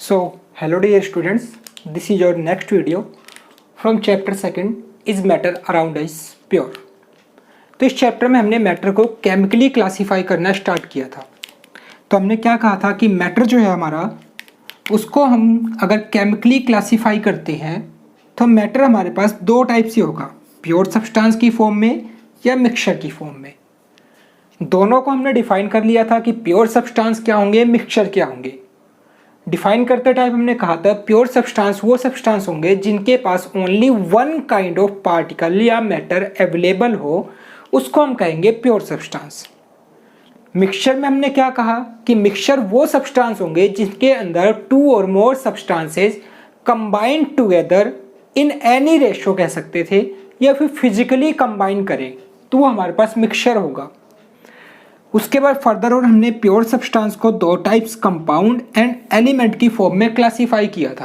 Hello dear students, this is your next video from chapter 2 is matter around us pure। तो इस chapter में हमने matter को chemically classify करना start किया था। तो हमने क्या कहा था कि मैटर जो है हमारा, उसको हम अगर केमिकली क्लासीफाई करते हैं तो मैटर हमारे पास दो टाइप से होगा, प्योर सब्सटेंस की फॉर्म में या मिक्सचर की फॉर्म में। दोनों को हमने डिफाइन कर लिया था कि प्योर सब्सटेंस क्या होंगे, मिक्सचर क्या होंगे। डिफाइन करते टाइम हमने कहा था प्योर सब्सटेंस वो सब्सटेंस होंगे जिनके पास only one kind of particle या मैटर अवेलेबल हो, उसको हम कहेंगे प्योर सब्सटेंस। मिक्सचर में हमने क्या कहा कि मिक्सचर वो सब्सटेंस होंगे जिनके अंदर टू और मोर substances combined together in any ratio कह सकते थे, या फिर फिजिकली कंबाइन करें तो वो हमारे पास मिक्सचर होगा। उसके बाद फर्दर और हमने प्योर सब्सटेंस को दो टाइप्स कंपाउंड एंड एलिमेंट की फॉर्म में क्लासीफाई किया था।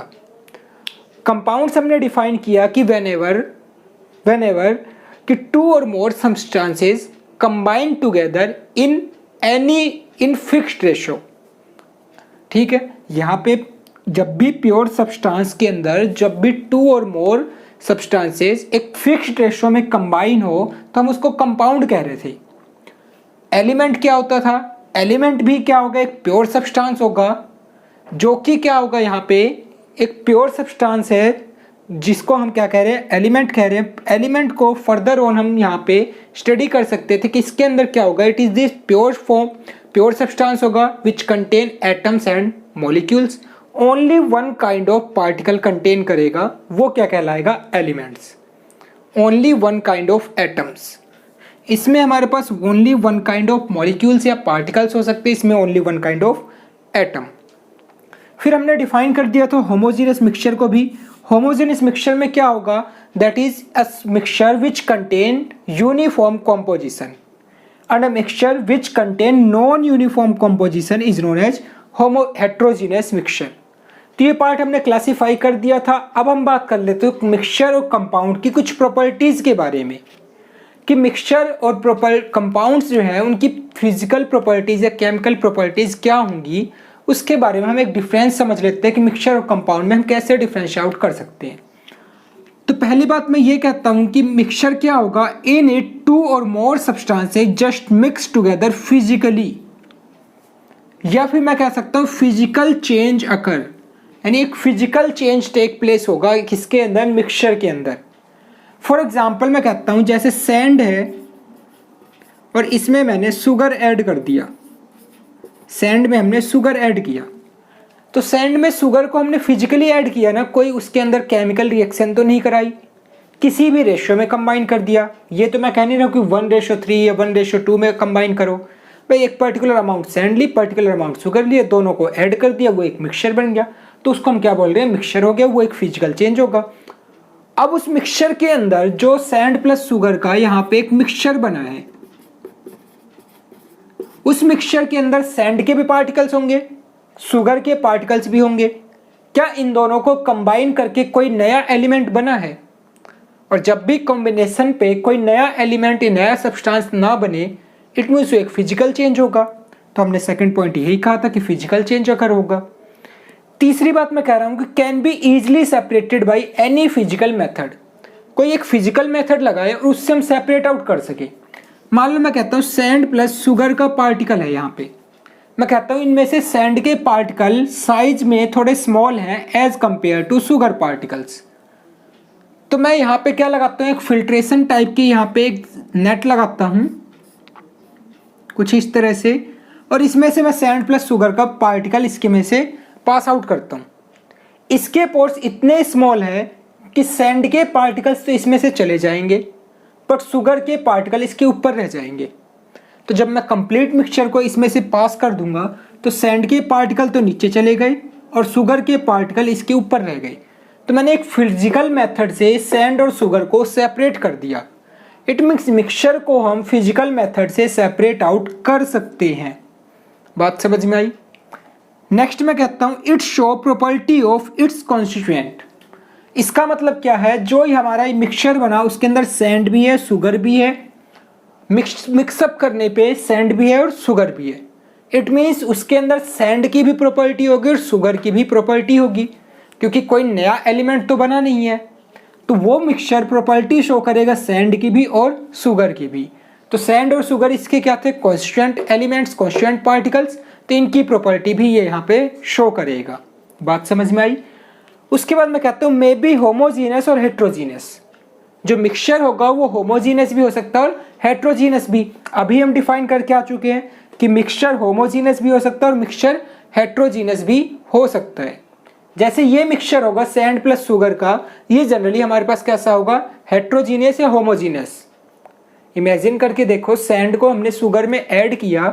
कंपाउंड्स हमने डिफाइन किया कि व्हेनेवर कि टू और मोर substances combine together in fixed ratio. ठीक है, यहाँ पे जब भी प्योर सब्सटेंस के अंदर जब भी टू और मोर सब्सटेंसेस एक फिक्स्ड रेशियो में कंबाइन हो तो हम उसको कंपाउंड कह रहे थे। एलिमेंट क्या होता था, एलिमेंट भी क्या होगा, एक प्योर सब्सटेंस होगा, जो कि क्या होगा यहाँ पे एक प्योर सब्सटेंस है जिसको हम क्या कह रहे हैं, एलिमेंट कह रहे हैं। एलिमेंट को फर्दर ऑन हम यहाँ पे स्टडी कर सकते थे कि इसके अंदर क्या होगा, it is this pure form, pure substance होगा which contain atoms and molecules, only one kind of particle contain करेगा, वो क्या कहलाएगा, elements. Only one kind of atoms, इसमें हमारे पास only one kind of molecules या पार्टिकल्स हो सकते हैं, इसमें only one kind of atom. फिर हमने डिफाइन कर दिया था होमोजेनियस मिक्सचर को भी। होमोजेनियस मिक्सचर में क्या होगा, that is a mixture which contain uniform composition and a mixture which contain non uniform composition is known as heterogeneous mixture. तो ये पार्ट हमने क्लासीफाई कर दिया था। अब हम बात कर लेते हैं मिक्सचर और कंपाउंड की कुछ प्रॉपर्टीज के बारे में कि मिक्सचर और कंपाउंड्स जो है उनकी फिजिकल प्रॉपर्टीज या केमिकल प्रॉपर्टीज क्या होंगी, उसके बारे में हम एक डिफरेंस समझ लेते हैं कि मिक्सचर और कंपाउंड में हम कैसे डिफरेंशिएट कर सकते हैं। तो पहली बात मैं ये कहता हूँ कि मिक्सचर क्या होगा, इन इट टू और मोर substances just mix together physically, या फिर मैं कह सकता हूँ फिजिकल चेंज अकर, यानी एक फिजिकल चेंज टेक प्लेस होगा किसके अंदर, मिक्सचर के अंदर। फॉर एग्जाम्पल मैं कहता हूँ जैसे सैंड है और इसमें मैंने शुगर ऐड कर दिया, सैंड में हमने शुगर ऐड किया, तो सैंड में शुगर को हमने फिजिकली ऐड किया ना, कोई उसके अंदर केमिकल रिएक्शन तो नहीं कराई, किसी भी रेशियो में कंबाइन कर दिया। ये तो मैं कह नहीं रहा हूँ कि 1:3 या 1:2 में कंबाइन करो, भाई एक पर्टिकुलर अमाउंट सैंड ली, पर्टिकुलर अमाउंट शुगर लिए, दोनों को ऐड कर दिया, वो एक मिक्सचर बन गया, तो उसको हम क्या बोल रहे हैं, मिक्सचर हो गया, वो एक फिजिकल चेंज होगा। अब उस मिक्सचर के अंदर जो सैंड प्लस शुगर का यहाँ पे एक मिक्सचर बना है, उस मिक्सचर के अंदर सैंड के भी पार्टिकल्स होंगे, शुगर के पार्टिकल्स भी होंगे। क्या इन दोनों को कंबाइन करके कोई नया एलिमेंट बना है? और जब भी कॉम्बिनेशन पे कोई नया एलिमेंट या नया सब्सटेंस ना बने, इट मीन्स एक फिजिकल चेंज होगा। तो हमने सेकंड पॉइंट यही कहा था कि फिजिकल चेंज अगर होगा। तीसरी बात मैं कह रहा हूं कि can be easily separated by any physical method, कोई एक फिजिकल मेथड लगाए और उससे हम सेपरेट आउट कर सके। मान लो मैं कहता हूं सैंड प्लस शुगर का पार्टिकल है, यहाँ पे मैं कहता हूं इनमें से सैंड के पार्टिकल साइज में थोड़े स्मॉल हैं as compare to sugar particles, तो मैं यहाँ पे क्या लगाता हूँ, एक फिल्ट्रेशन टाइप की यहाँ पे एक नेट लगाता हूँ कुछ इस तरह से, और इसमें से मैं सैंड प्लस शुगर का पार्टिकल इसके में से पास आउट करता हूँ। इसके पोर्स इतने स्मॉल है कि सैंड के पार्टिकल्स तो इसमें से चले जाएंगे, बट शुगर के पार्टिकल इसके ऊपर रह जाएंगे। तो जब मैं कंप्लीट मिक्सचर को इसमें से पास कर दूंगा तो सैंड के पार्टिकल तो नीचे चले गए और शुगर के पार्टिकल इसके ऊपर रह गए। तो मैंने एक फिजिकल मेथड से सैंड और शुगर को सेपरेट कर दिया। इट मीन्स मिक्सचर को हम फिजिकल मेथड से सेपरेट आउट कर सकते हैं। बात समझ में आई? नेक्स्ट मैं कहता हूं it's show property of its constituent. इसका मतलब क्या है, जो हमारा मिक्सचर बना उसके अंदर सैंड भी है, शुगर भी है, मिक्सअप करने पे सैंड भी है और शुगर भी है, इट मीन्स उसके अंदर सैंड की भी प्रॉपर्टी होगी और शुगर की भी प्रॉपर्टी होगी, क्योंकि कोई नया एलिमेंट तो बना नहीं है। तो वो मिक्सचर प्रॉपर्टी शो करेगा सैंड की भी और शुगर की भी। तो सैंड और शुगर इसके क्या थे, कॉन्स्टेंट एलिमेंट्स, कॉन्स्टेंट पार्टिकल्स, तो इनकी प्रॉपर्टी भी ये यहाँ पे शो करेगा। बात समझ में आई। उसके बाद मैं कहता हूँ मे बी होमोजीनस और हेट्रोजीनस। जो मिक्सचर होगा वो होमोजीनस भी हो सकता है और हेट्रोजीनस भी। अभी हम डिफाइन करके आ चुके हैं कि मिक्सचर होमोजीनस भी हो सकता है और मिक्सचर हेट्रोजीनस भी हो सकता है। जैसे ये मिक्सचर होगा सैंड प्लस शुगर का, ये जनरली हमारे पास कैसा होगा, हेट्रोजीनियस या होमोजीनस। इमेजिन करके देखो, सैंड को हमने शुगर में ऐड किया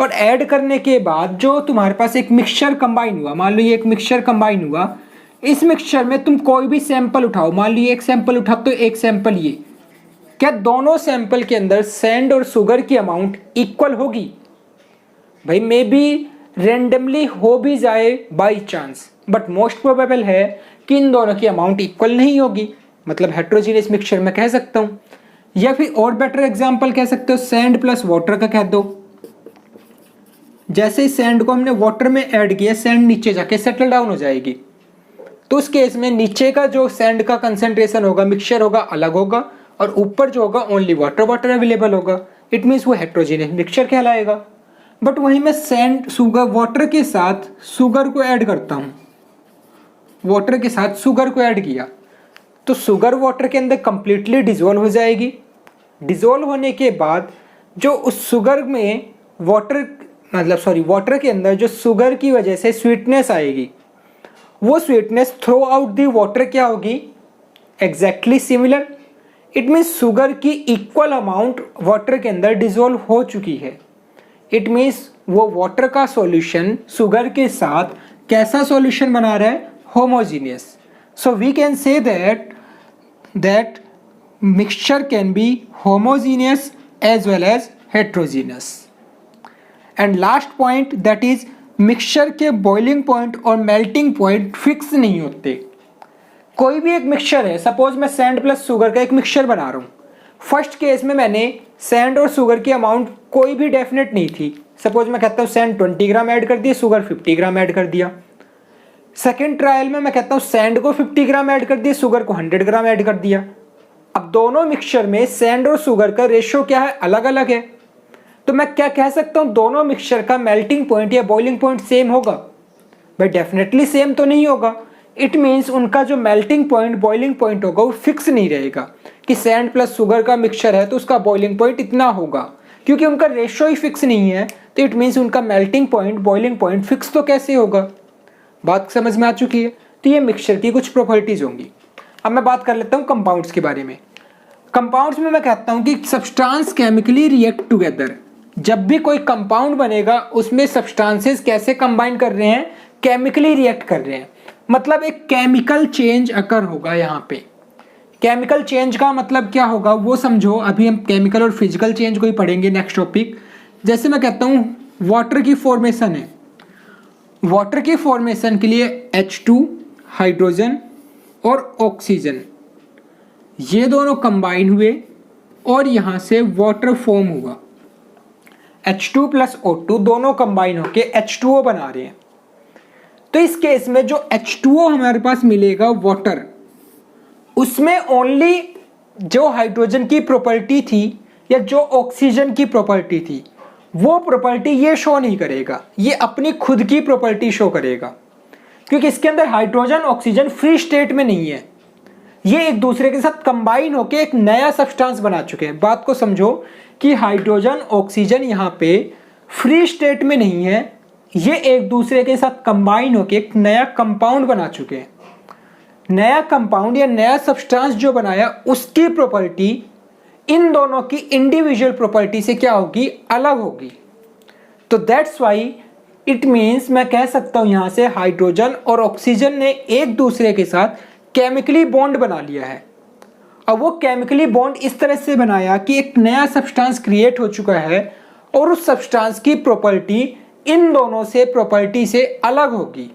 और ऐड करने के बाद जो तुम्हारे पास एक मिक्सचर कंबाइन हुआ, मान लो ये एक मिक्सचर कंबाइन हुआ, इस मिक्सचर में तुम कोई भी सैंपल उठाओ, मान लो एक सैंपल उठाओ तो एक सैंपल ये, क्या दोनों सैंपल के अंदर सैंड और शुगर की अमाउंट इक्वल होगी? भाई मे बी रेंडमली हो भी जाए by chance, but most probable है कि इन दोनों की अमाउंट इक्वल नहीं होगी, मतलब हेट्रोजीनियस मिक्सचर में कह सकता हूँ। या फिर और बेटर एग्जांपल कह सकते हो सैंड प्लस वाटर का कह दो। जैसे ही सैंड को हमने वाटर में ऐड किया, सैंड नीचे जाके सेटल डाउन हो जाएगी, तो उस केस में नीचे का जो सैंड का कंसंट्रेशन होगा, मिक्सचर होगा, अलग होगा और ऊपर जो होगा ओनली वाटर अवेलेबल होगा। इट मीन्स वो हेट्रोजीनियस मिक्सचर कहलाएगा। बट वहीं मैं सैंड शुगर वाटर के साथ शुगर को ऐड करता हूँ, वाटर के साथ शुगर को ऐड किया तो शुगर वाटर के अंदर कंप्लीटली डिजोल्व हो जाएगी। डिजोल्व होने के बाद जो उस शुगर में वाटर के अंदर जो शुगर की वजह से स्वीटनेस आएगी, वो sweetness throughout the water क्या होगी, exactly similar. It means sugar की इक्वल अमाउंट वाटर के अंदर डिजोल्व हो चुकी है। इट मीन्स वो वाटर का सॉल्यूशन शुगर के साथ कैसा सॉल्यूशन बना रहा है, homogeneous. So we can say that mixture can be homogeneous as well as heterogeneous. And last point that is mixture के बॉइलिंग पॉइंट और मेल्टिंग पॉइंट फिक्स नहीं होते। कोई भी एक मिक्सचर है, सपोज मैं सैंड प्लस शुगर का एक मिक्सचर बना रहा हूँ। फर्स्ट केस में मैंने सैंड और शुगर की अमाउंट कोई भी डेफिनेट नहीं थी। सपोज मैं कहता हूँ सैंड 20 ग्राम ऐड कर दिया, शुगर 50 ग्राम ऐड कर दिया। सेकेंड ट्रायल में मैं कहता हूँ सैंड को 50 ग्राम ऐड कर दिया, शुगर को 100 ग्राम ऐड कर दिया। अब दोनों मिक्सचर में सैंड और शुगर का रेशियो क्या है, अलग अलग है। तो मैं क्या कह सकता हूँ, दोनों मिक्सचर का मेल्टिंग पॉइंट या बॉइलिंग पॉइंट सेम होगा? भाई डेफिनेटली सेम तो नहीं होगा। इट मीन्स उनका जो मेल्टिंग पॉइंट बॉइलिंग पॉइंट होगा वो फिक्स नहीं रहेगा कि सैंड प्लस शुगर का मिक्सचर है तो उसका बॉइलिंग पॉइंट इतना होगा, क्योंकि उनका रेशियो ही फिक्स नहीं है। तो इट मीन्स उनका melting point boiling point fix तो कैसे होगा? बात समझ में आ चुकी है। तो ये मिक्सचर की कुछ प्रॉपर्टीज होंगी। अब मैं बात कर लेता हूँ कंपाउंड्स के बारे में। कंपाउंड्स में मैं कहता हूँ कि सब्सटेंस केमिकली रिएक्ट टुगेदर। जब भी कोई कंपाउंड बनेगा उसमें सब्सटेंसेस कैसे कंबाइन कर रहे हैं, केमिकली रिएक्ट कर रहे हैं। मतलब एक केमिकल चेंज अकर होगा यहाँ पे। केमिकल चेंज का मतलब क्या होगा वो समझो। अभी हम केमिकल और फिजिकल चेंज को ही पढ़ेंगे नेक्स्ट टॉपिक। जैसे मैं कहता हूँ वाटर की फॉर्मेशन है, वाटर की फॉर्मेशन के लिए H2 हाइड्रोजन और ऑक्सीजन ये दोनों कंबाइन हुए और यहाँ से वाटर फॉर्म हुआ। H2 प्लस O2 दोनों कंबाइन होके H2O बना रहे हैं। तो इस केस में जो H2O हमारे पास मिलेगा वाटर, उसमें ओनली जो हाइड्रोजन की प्रॉपर्टी थी या जो ऑक्सीजन की प्रॉपर्टी थी वो प्रॉपर्टी ये शो नहीं करेगा, ये अपनी खुद की प्रॉपर्टी शो करेगा, क्योंकि इसके अंदर हाइड्रोजन ऑक्सीजन फ्री स्टेट में नहीं है। ये एक दूसरे के साथ कंबाइन होकर एक नया सब्सटेंस बना चुके हैं। बात को समझो कि हाइड्रोजन ऑक्सीजन यहाँ पे फ्री स्टेट में नहीं है, ये एक दूसरे के साथ कंबाइन होकर एक नया कंपाउंड बना चुके हैं। नया कंपाउंड या नया सब्सटेंस जो बनाया उसकी प्रॉपर्टी इन दोनों की इंडिविजुअल प्रॉपर्टी से क्या होगी, अलग होगी। तो दैट्स वाई इट मीन्स मैं कह सकता हूं यहां से हाइड्रोजन और ऑक्सीजन ने एक दूसरे के साथ केमिकली बॉन्ड बना लिया है। अब वो केमिकली बॉन्ड इस तरह से बनाया कि एक नया सब्सटेंस क्रिएट हो चुका है और उस सब्सटेंस की प्रॉपर्टी इन दोनों से प्रॉपर्टी से अलग होगी।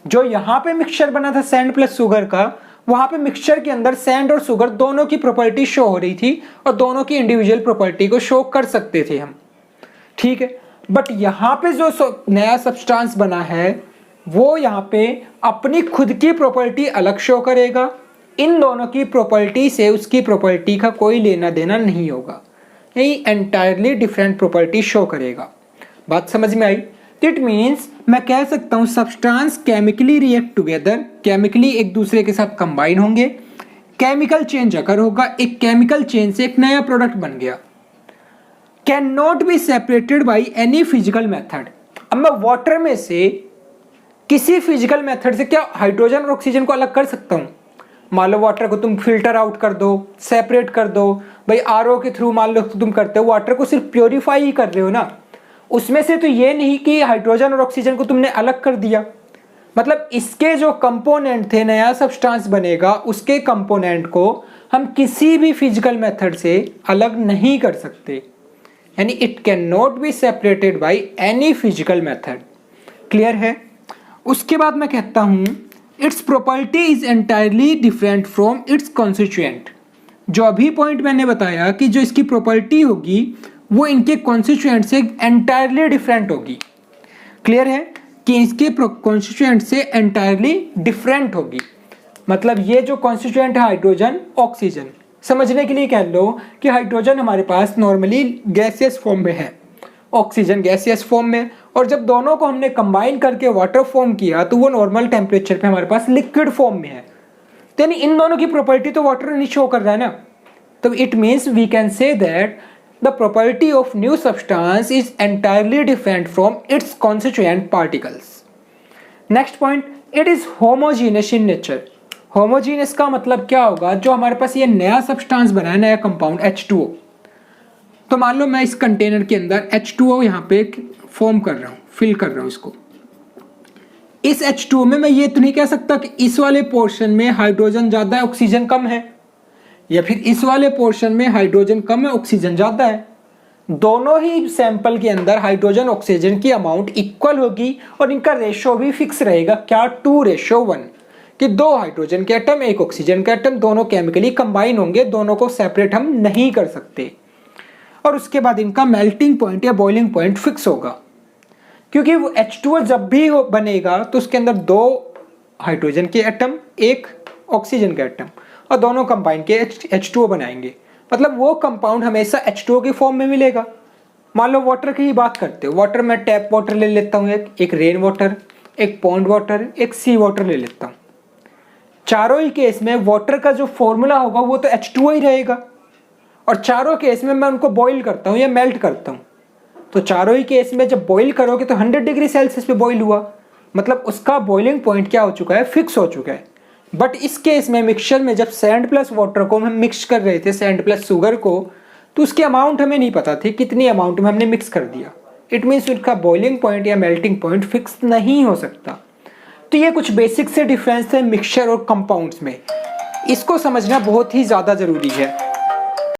जो यहाँ पे मिक्सचर बना था सैंड प्लस शुगर का, वहां पे मिक्सचर के अंदर सैंड और शुगर दोनों की प्रॉपर्टी शो हो रही थी और दोनों की इंडिविजुअल प्रॉपर्टी को शो कर सकते थे हम। ठीक है, बट यहाँ पे जो नया सब्सटेंस बना है वो यहाँ पे अपनी खुद की प्रॉपर्टी अलग शो करेगा, इन दोनों की प्रॉपर्टी से उसकी प्रॉपर्टी का कोई लेना देना नहीं होगा, यही एंटायरली डिफरेंट प्रॉपर्टी शो करेगा। बात समझ में आई? इट मीन्स मैं कह सकता हूँ substance chemically react together, chemically एक दूसरे के साथ कंबाइन होंगे, केमिकल चेंज अगर होगा, एक केमिकल चेंज से एक नया प्रोडक्ट बन गया। Can not be separated by any physical method. अब मैं वाटर में से किसी फिजिकल मेथड से क्या हाइड्रोजन और ऑक्सीजन को अलग कर सकता हूँ? मान लो वाटर को तुम फिल्टर आउट कर दो, सेपरेट कर दो, भाई आरओ के थ्रू मान लो तुम करते हो, वाटर को सिर्फ प्योरीफाई ही कर रहे हो ना, उसमें से तो ये नहीं कि हाइड्रोजन और ऑक्सीजन को तुमने अलग कर दिया। मतलब इसके जो कंपोनेंट थे, नया सब्सटेंस बनेगा, उसके कंपोनेंट को हम किसी भी फिजिकल मेथड से अलग नहीं कर सकते, यानी it can not be separated by any physical method. Clear है? उसके बाद मैं कहता हूं it's property is entirely different from its constituent. जो अभी पॉइंट मैंने बताया कि जो इसकी प्रॉपर्टी होगी वो इनके कॉन्स्टिट्यूएंट से एंटायरली डिफरेंट होगी। क्लियर है कि इसके कॉन्स्टिट्यूएंट से एंटायरली डिफरेंट होगी। मतलब ये जो कॉन्स्टिट्यूएंट है हाइड्रोजन, ऑक्सीजन, समझने के लिए कह लो कि हाइड्रोजन हमारे पास नॉर्मली गैसियस फॉर्म में है, ऑक्सीजन गैसियस फॉर्म में, और जब दोनों को हमने कंबाइन करके वाटर फॉर्म किया तो वो नॉर्मल टेम्परेचर पे हमारे पास लिक्विड फॉर्म में है। तो यानी इन दोनों की प्रॉपर्टी तो वाटर नहीं शो कर रहा है ना, तो it means we can say that the property of new substance is entirely different from its constituent particles. Next point, it is homogeneous in nature. Homogeneous का मतलब क्या होगा? जो हमारे पास ये नया सब्सटेंस बना है, नया कंपाउंड H2O, तो मान लो मैं इस कंटेनर के अंदर H2O यहाँ पे फॉर्म कर रहा हूँ, फिल कर रहा हूँ इसको। इस H2O में मैं ये तो नहीं कह सकता कि इस वाले पोर्शन में हाइड्रोजन ज़्यादा है, ऑक्सीजन कम है, या फिर इस वाले पोर्शन में हाइड्रोजन कम है, ऑक्सीजन ज़्यादा है। दोनों ही सैंपल के अंदर हाइड्रोजन ऑक्सीजन की अमाउंट इक्वल होगी और इनका रेशो भी फिक्स रहेगा। क्या? 2:1, कि 2 हाइड्रोजन के एटम, 1 ऑक्सीजन के एटम, दोनों केमिकली कंबाइन होंगे, दोनों को सेपरेट हम नहीं कर सकते। और उसके बाद इनका मेल्टिंग पॉइंट या बॉइलिंग पॉइंट फिक्स होगा, क्योंकि वो H2O जब भी बनेगा तो उसके अंदर 2 हाइड्रोजन के एटम, 1 ऑक्सीजन का एटम, और दोनों कंबाइन के H2O बनाएंगे। मतलब वो कंपाउंड हमेशा H2O के फॉर्म में मिलेगा। मान लो वाटर की ही बात करते हो, वाटर में टैप वाटर ले लेता हूँ, एक रेन वाटर, एक पॉन्ड वाटर, एक सी वाटर ले लेता हूँ। चारों ही केस में वाटर का जो फॉर्मूला होगा वो तो H2O ही रहेगा, और चारों केस में मैं उनको बॉईल करता हूँ या मेल्ट करता हूँ। तो चारों ही केस में जब बॉईल करोगे तो 100 डिग्री सेल्सियस पे बॉईल हुआ, मतलब उसका बॉइलिंग पॉइंट क्या हो चुका है? फिक्स हो चुका है। बट इस केस में मिक्सचर में जब सैंड प्लस वाटर को हम मिक्स कर रहे थे, सैंड प्लस शुगर को, तो उसकी अमाउंट हमें नहीं पता थी कितनी अमाउंट में हमने मिक्स कर दिया। इट मीन्स उसका बॉइलिंग पॉइंट या मेल्टिंग पॉइंट फिक्स नहीं हो सकता। तो ये कुछ बेसिक से डिफरेंस है मिक्सचर और कंपाउंड्स में, इसको समझना बहुत ही ज़्यादा ज़रूरी है।